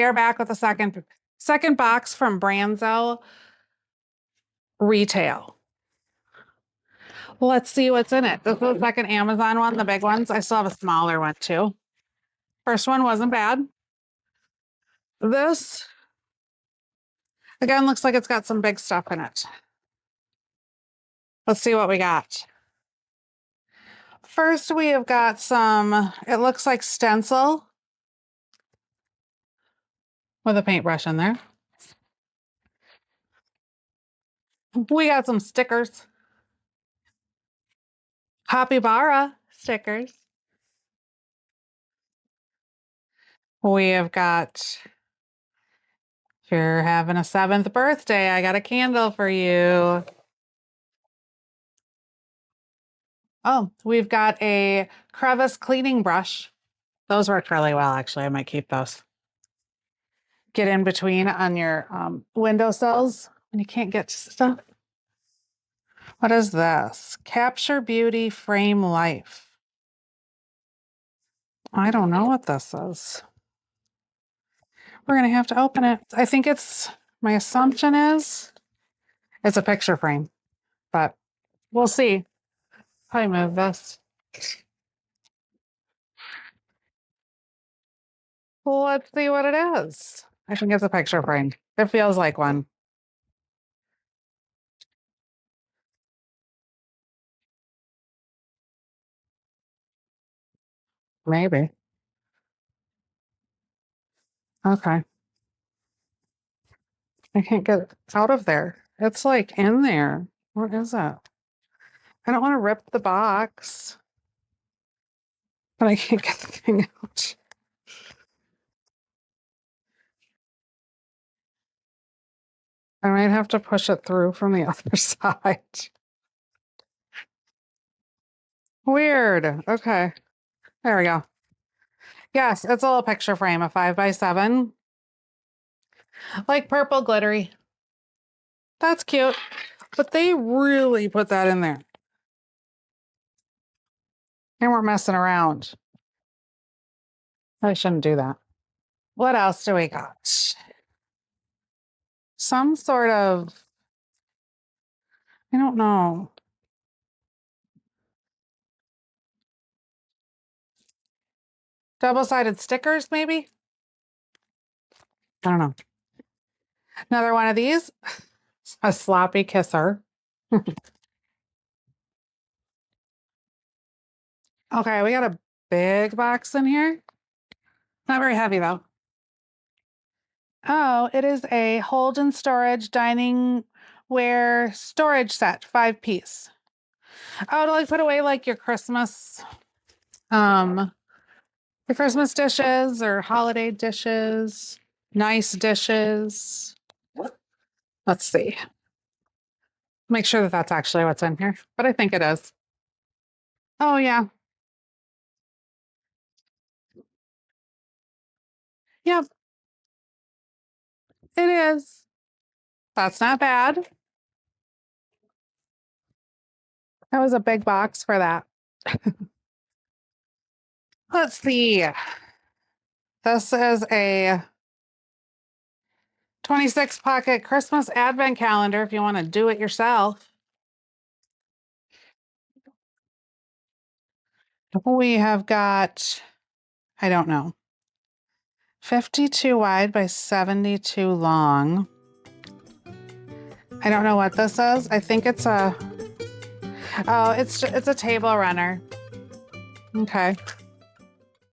are back with a second box from Branzoe Retail. Let's see what's in it. This is the second Amazon one, the big ones. I still have a smaller one too. First one wasn't bad. This, again, looks like it's got some big stuff in it. Let's see what we got. First, we have got some, it looks like stencil with a paintbrush in there. We got some stickers. Capybara stickers. We have got, if you're having a 7th birthday, I got a candle for you. Oh, we've got a crevice cleaning brush. Those work really well, actually. I might keep those. Get in between on your windowsills when you can't get to stuff. What is this? Capture Beauty Frame Life. I don't know what this is. We're going to have to open it. I think it's, my assumption is, it's a picture frame, but we'll see. Probably move this. Well, let's see what it is. I think it's a picture frame. It feels like one. Maybe. Okay. I can't get it out of there. It's like in there. What is it? I don't want to rip the box, but I can't get the thing out. I might have to push it through from the other side. Weird. Okay. There we go. Yes, it's a little picture frame, a 5x7. Like purple glittery. That's cute. But they really put that in there. And we're messing around. I shouldn't do that. What else do we got? Some sort of, I don't know. Double-sided stickers, maybe? I don't know. Another one of these. A sloppy kisser. Okay, we got a big box in here. Not very heavy, though. Oh, it is a hold and storage dining ware storage set, 5-piece. Oh, to like put away like your Christmas dishes or holiday dishes, nice dishes. Let's see. Make sure that that's actually what's in here, but I think it is. Oh, yeah. Yep, it is. That's not bad. That was a big box for that. Let's see. This is a 26 pocket Christmas advent calendar if you want to do it yourself. We have got, I don't know, 52 wide by 72 long. I don't know what this is. I think it's a, oh, it's a table runner. Okay.